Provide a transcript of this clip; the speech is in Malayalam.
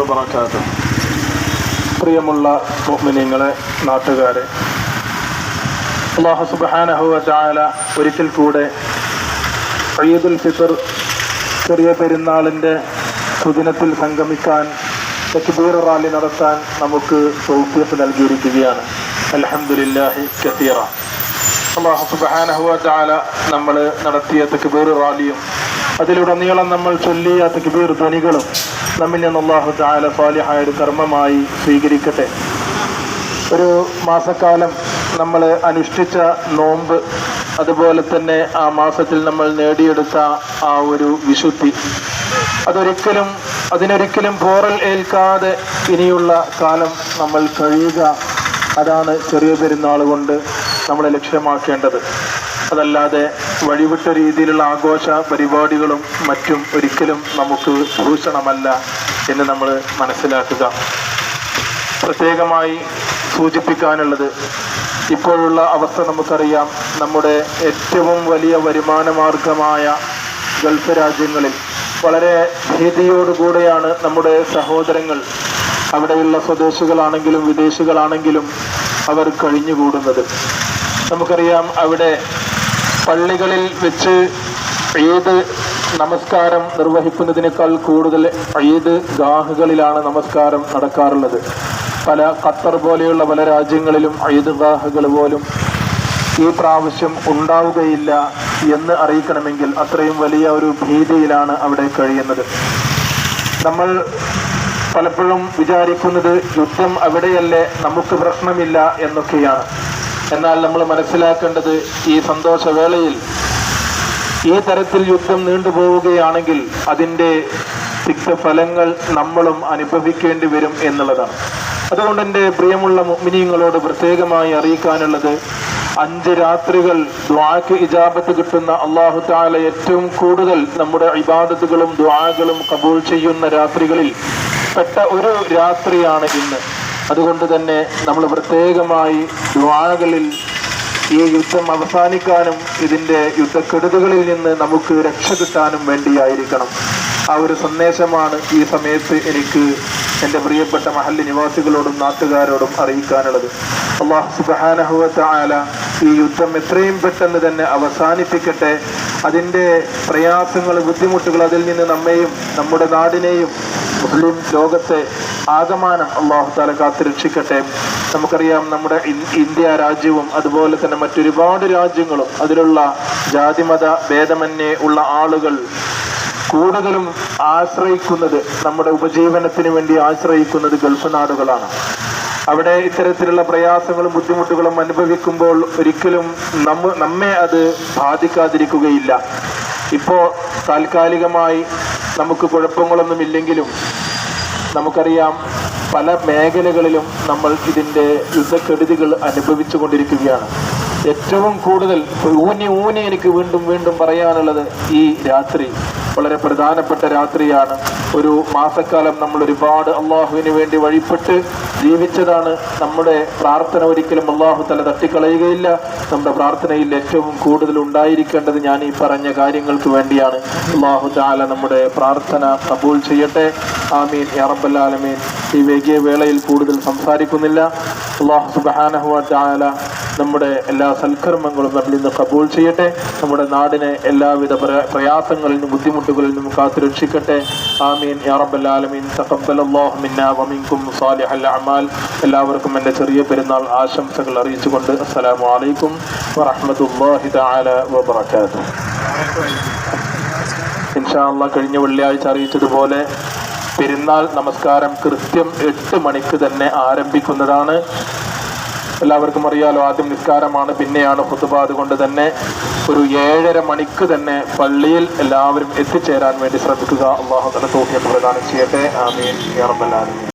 വബറകാതുഹു. പ്രിയമുള്ള മുഅ്മിനീങ്ങളെ, നാട്ടുകാരെ, അല്ലാഹു സുബ്ഹാനഹു വ തആല ഒരിക്കൽ കൂടെ ഈദുൽ ഫിത്ർ ചെറിയ പെരുന്നാളിൻ്റെ സുദിനത്തിൽ സംഗമിക്കാൻ തക്ബീർ റാലി നടത്താൻ നമുക്ക് തൗഫീഖ് നൽകിയിരിക്കുകയാണ്. അൽഹംദുലില്ലാഹി കസീറ. അല്ലാഹു സുബ്ഹാനഹു വ തആല നമ്മൾ നടത്തിയ തക്ബീർ റാലിയും അതിലുടനീളം നമ്മൾ ചൊല്ലിയ തക്ബീർ ധ്വനികളും നമ്മിൽ നിന്ന് അല്ലാഹു തആല സാലിഹായ ഒരു കർമ്മമായി സ്വീകരിക്കട്ടെ. ഒരു മാസക്കാലം നമ്മൾ അനുഷ്ഠിച്ച നോമ്പ്, അതുപോലെ തന്നെ ആ മാസത്തിൽ നമ്മൾ നേടിയെടുത്ത ആ ഒരു വിശുദ്ധി, അതിനൊരിക്കലും പോറൽ ഏൽക്കാതെ ഇനിയുള്ള കാലം നമ്മൾ കഴിയുക, അതാണ് ചെറിയ പെരുന്നാൾ കൊണ്ട് നമ്മൾ ലക്ഷ്യമാക്കേണ്ടത്. അതല്ലാതെ വഴിവിട്ട രീതിയിലുള്ള ആഘോഷ പരിപാടികളും മറ്റും ഒരിക്കലും നമുക്ക് ഭൂഷണമല്ല എന്ന് നമ്മൾ മനസ്സിലാക്കുക. പ്രത്യേകമായി സൂചിപ്പിക്കാനുള്ളത്, ഇപ്പോഴുള്ള അവസ്ഥ നമുക്കറിയാം. നമ്മുടെ ഏറ്റവും വലിയ വരുമാന മാർഗമായ ഗൾഫ് രാജ്യങ്ങളിൽ വളരെ ഭീതിയോടുകൂടെയാണ് നമ്മുടെ സഹോദരങ്ങൾ, അവിടെയുള്ള സ്വദേശികളാണെങ്കിലും വിദേശികളാണെങ്കിലും അവർ കഴിഞ്ഞുകൂടുന്നത്. നമുക്കറിയാം, അവിടെ പള്ളികളിൽ വെച്ച് ഈദ് നമസ്കാരം നിർവഹിക്കുന്നതിനേക്കാൾ കൂടുതൽ ഈദ് ഗാഹുകളിലാണ് നമസ്കാരം നടക്കാറുള്ളത്. ഖത്തർ പോലെയുള്ള പല രാജ്യങ്ങളിലും ഈദ് ഗാഹുകൾ പോലും ഈ പ്രാവശ്യം ഉണ്ടാവുകയില്ല എന്ന് അറിയിക്കണമെങ്കിൽ അത്രയും വലിയ ഒരു ഭീതിയിലാണ് അവിടെ കഴിയുന്നത്. നമ്മൾ പലപ്പോഴും വിചാരിക്കുന്നത് യുദ്ധം അവിടെയല്ലേ, നമുക്ക് പ്രശ്നമില്ല എന്നൊക്കെയാണ്. എന്നാൽ നമ്മൾ മനസ്സിലാക്കേണ്ടത്, ഈ സന്തോഷവേളയിൽ ഈ തരത്തിൽ യുദ്ധം നീണ്ടുപോവുകയാണെങ്കിൽ അതിൻ്റെ തിക്തഫലങ്ങൾ നമ്മളും അനുഭവിക്കേണ്ടി വരും എന്നുള്ളതാണ്. അതുകൊണ്ട് എൻ്റെ പ്രിയമുള്ള മുഅ്മിനീങ്ങളോട് പ്രത്യേകമായി അറിയിക്കാനുള്ളത്, 5 രാത്രികൾ ദുആക്ക് ഇജാബത്ത് കിട്ടുന്ന അല്ലാഹു തആല ഏറ്റവും കൂടുതൽ നമ്മുടെ ഇബാദത്തുകളും ദുആകളും കബൂൽ ചെയ്യുന്ന രാത്രികളിൽ പെട്ട ഒരു രാത്രിയാണ് ഇന്ന്. അതുകൊണ്ട് തന്നെ നമ്മൾ പ്രത്യേകമായി ദുആകളിൽ ഈ യുദ്ധം അവസാനിക്കാനും ഇതിൻ്റെ യുദ്ധക്കെടുതികളിൽ നിന്ന് നമുക്ക് രക്ഷ കിട്ടാനും വേണ്ടിയായിരിക്കണം. ആ ഒരു സന്ദേശമാണ് ഈ സമയത്ത് എനിക്ക് എൻ്റെ പ്രിയപ്പെട്ട മഹല്ല് നിവാസികളോടും നാട്ടുകാരോടും അറിയിക്കാനുള്ളത്. അല്ലാഹു സുബ്ഹാനഹു വ തആല ഈ യുദ്ധം എത്രയും പെട്ടെന്ന് തന്നെ അവസാനിപ്പിക്കട്ടെ. അതിൻ്റെ പ്രയാസങ്ങൾ, ബുദ്ധിമുട്ടുകൾ, അതിൽ നിന്ന് നമ്മെയും നമ്മുടെ നാടിനെയും മുസ്ലിം ലോകത്തെ ആകമാനം അല്ലാഹു തആല കാത്തുരക്ഷിക്കട്ടെ. നമുക്കറിയാം, നമ്മുടെ ഇന്ത്യ രാജ്യവും അതുപോലെ തന്നെ മറ്റൊരുപാട് രാജ്യങ്ങളും അതിലുള്ള ജാതിമത ഭേദമന്യേ ഉള്ള ആളുകൾ കൂടുതലും ആശ്രയിക്കുന്നത്, നമ്മുടെ ഉപജീവനത്തിന് വേണ്ടി ആശ്രയിക്കുന്നത് ഗൾഫ് നാടുകളാണ്. അവിടെ ഇത്തരത്തിലുള്ള പ്രയാസങ്ങളും ബുദ്ധിമുട്ടുകളും അനുഭവിക്കുമ്പോൾ ഒരിക്കലും നമ്മെ അത് ബാധിക്കാതിരിക്കുകയില്ല. ഇപ്പോൾ താൽക്കാലികമായി നമുക്ക് കുഴപ്പങ്ങളൊന്നുമില്ലെങ്കിലും നമുക്കറിയാം, പല മേഖലകളിലും നമ്മൾ ഇതിൻ്റെ യുദ്ധക്കെടുതികൾ അനുഭവിച്ചു കൊണ്ടിരിക്കുകയാണ്. ഏറ്റവും കൂടുതൽ ഊന്നി എനിക്ക് വീണ്ടും പറയാനുള്ളത്, ഈ രാത്രി വളരെ പ്രധാനപ്പെട്ട രാത്രിയാണ്. ഒരു മാസക്കാലം നമ്മൾ ഒരുപാട് അള്ളാഹുവിന് വേണ്ടി വഴിപ്പെട്ട് ജീവിച്ചതാണ്. നമ്മുടെ പ്രാർത്ഥന ഒരിക്കലും അള്ളാഹു തആല തട്ടിക്കളയുകയില്ല. നമ്മുടെ പ്രാർത്ഥനയിൽ ഏറ്റവും കൂടുതൽ ഉണ്ടായിരിക്കേണ്ടത് ഞാൻ ഈ പറഞ്ഞ കാര്യങ്ങൾക്ക് വേണ്ടിയാണ്. അള്ളാഹു തആല നമ്മുടെ പ്രാർത്ഥന കബൂൽ ചെയ്യട്ടെ. ആമീൻ യാ റബ്ബൽ ആലമീൻ. ഈ വൈകിയ വേളയിൽ കൂടുതൽ സംസാരിക്കുന്നില്ല. അള്ളാഹു സുബ്ഹാനഹു വ തആല നമ്മുടെ എല്ലാ സൽക്കർമ്മങ്ങളും നമ്മിൽ നിന്ന് കബൂൽ ചെയ്യട്ടെ. നമ്മുടെ നാടിനെ എല്ലാവിധ പ്രയാസങ്ങളിൽ നിന്നും ബുദ്ധിമുട്ടുകളിൽ നിന്നും കാത്തുരക്ഷിക്കട്ടെ. ആമീൻ യാ റബ്ബൽ ആലമീൻ. തഖബ്ബലല്ലാഹു മിന്നാ വമിൻകും സാലിഹൽ അഅമാൽ. എല്ലാവർക്കും എൻ്റെ ചെറിയ പെരുന്നാൾ ആശംസകൾ അറിയിച്ചുകൊണ്ട് അസ്സലാമു അലൈക്കും വറഹ്മത്തുള്ളാഹി തആല വബറകാതുഹു. ഇൻഷാ അല്ലാഹ് കഴിഞ്ഞ വെള്ളിയാഴ്ച അറിയിച്ചതുപോലെ പെരുന്നാൾ നമസ്കാരം കൃത്യം 8 മണിക്ക് തന്നെ ആരംഭിക്കുന്നതാണ്. എല്ലാവർക്കും അറിയാലോ, ആദ്യം നിസ്കാരമാണ്, പിന്നെയാണ് ഖുതുബ. അതുകൊണ്ട് തന്നെ ഒരു 7:30 മണിക്ക് തന്നെ പള്ളിയിൽ എല്ലാവരും എത്തിച്ചേരാൻ വേണ്ടി ശ്രമിക്കുക. അല്ലാഹു തആല തൗഫീഖ് പ്രദാനം ചെയ്യട്ടെ. ആമീൻ യാ റബ്ബൽ ആലമീൻ.